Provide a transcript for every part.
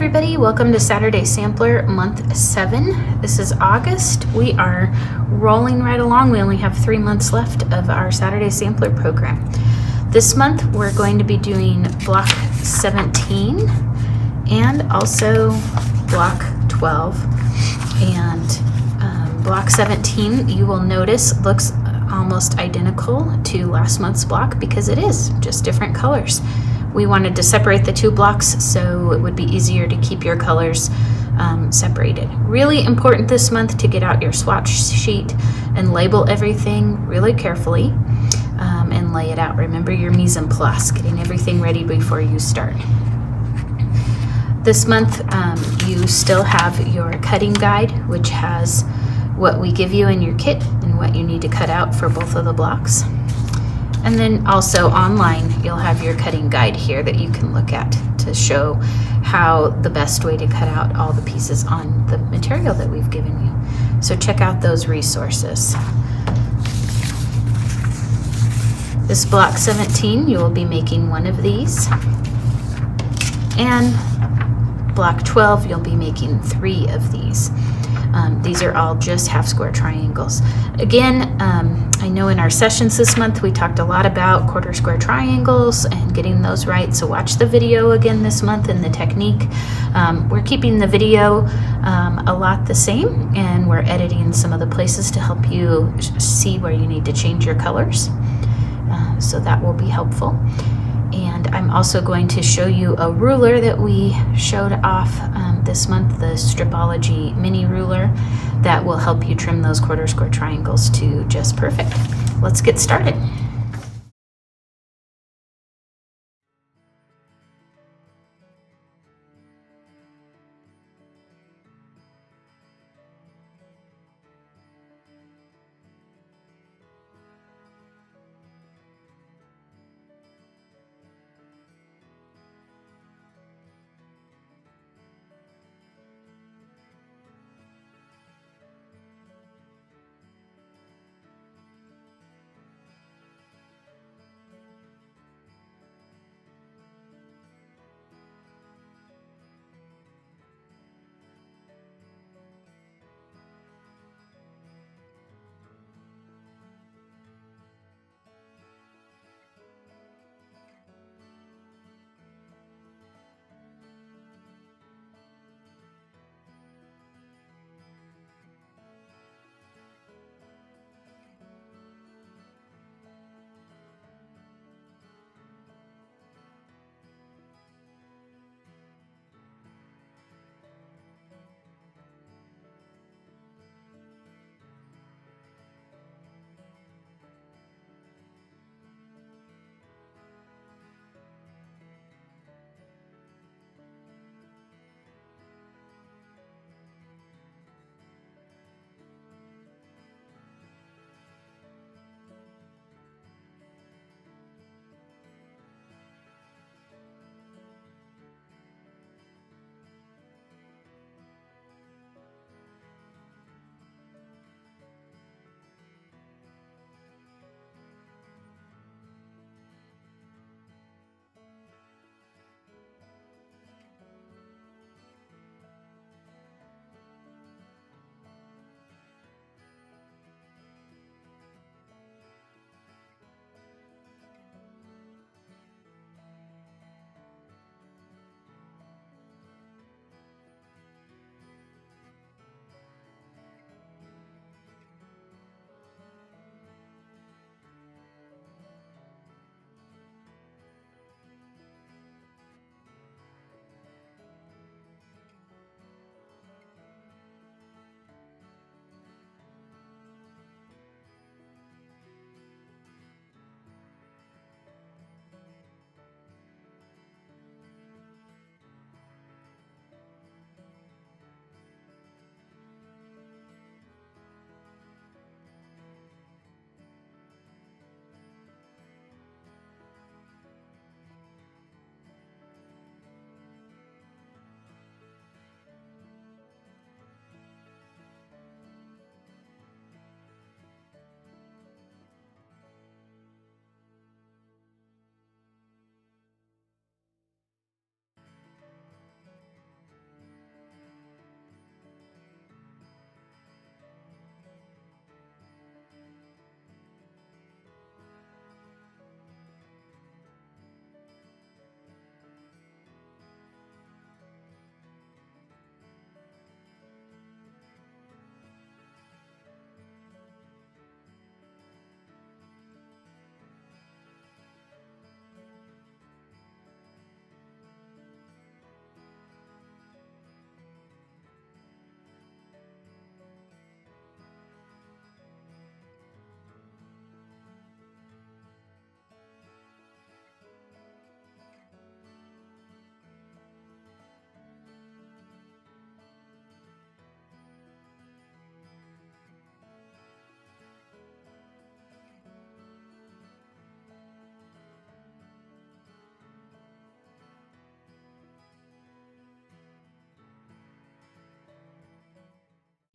everybody, welcome to Saturday Sampler month 7. This is August. We are rolling right along. We only have 3 months left of our Saturday Sampler program. This month we're going to be doing block 17 and also block 12. And block 17, you will notice, looks almost identical to last month's block because it is just different colors. We wanted to separate the two blocks so it would be easier to keep your colors separated. Really important this month to get out your swatch sheet and label everything really carefully and lay it out. Remember your mise en place, getting everything ready before you start. This month you still have your cutting guide, which has what we give you in your kit and what you need to cut out for both of the blocks. And then also online, you'll have your cutting guide here that you can look at to show how the best way to cut out all the pieces on the material that we've given you. So check out those resources. This block 17, you will be making one of these. And block 12, you'll be making 3 of these. These are all just half square triangles. Again, I know in our sessions this month we talked a lot about quarter square triangles and getting those right, so watch the video again this month and the technique. We're keeping the video a lot the same, and we're editing some of the places to help you see where you need to change your colors, so that will be helpful. And I'm also going to show you a ruler that we showed off this month, the Stripology Mini ruler, that will help you trim those quarter square triangles to just perfect. Let's get started.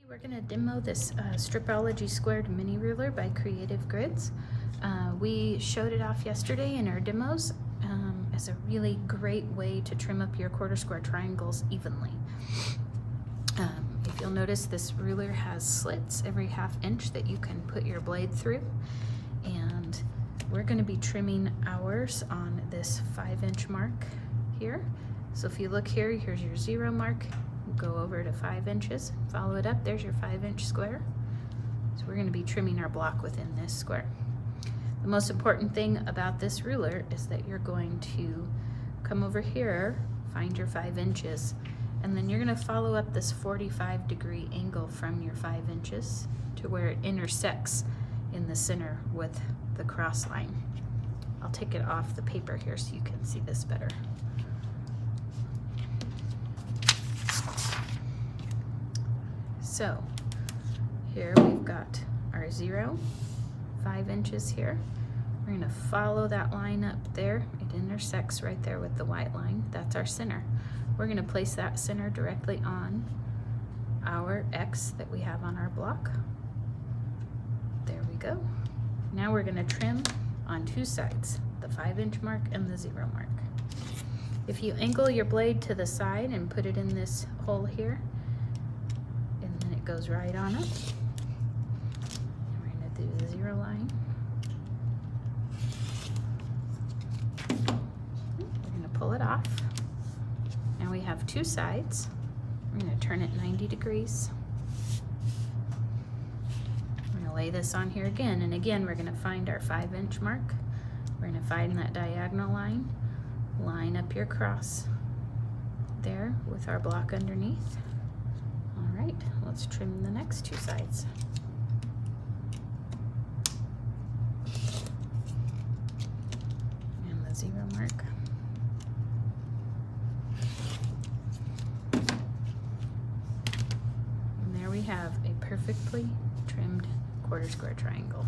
We're going to demo this Stripology Squared Mini Ruler by Creative Grids. We showed it off yesterday in our demos as a really great way to trim up your quarter square triangles evenly. If you'll notice, this ruler has slits every ½ inch that you can put your blade through, and we're going to be trimming ours on this 5-inch mark here. So if you look here, here's your 0 mark. Go over to 5 inches, follow it up, there's your 5-inch square. So we're going to be trimming our block within this square. The most important thing about this ruler is that you're going to come over here, find your 5 inches, and then you're going to follow up this 45-degree angle from your 5 inches to where it intersects in the center with the cross line. I'll take it off the paper here so you can see this better. So here we've got our 0, 5 inches here. We're going to follow that line up there. It intersects right there with the white line. That's our center. We're going to place that center directly on our X that we have on our block. There we go. Now we're going to trim on 2 sides, the 5-inch mark and the 0 mark. If you angle your blade to the side and put it in this hole here, goes right on it. And we're going to do the 0 line. We're going to pull it off. Now we have 2 sides. We're going to turn it 90 degrees. We're going to lay this on here again, and again we're going to find our 5-inch mark. We're going to find that diagonal line, line up your cross there with our block underneath. Alright, let's trim the next 2 sides. And the 0 mark. And there we have a perfectly trimmed quarter square triangle.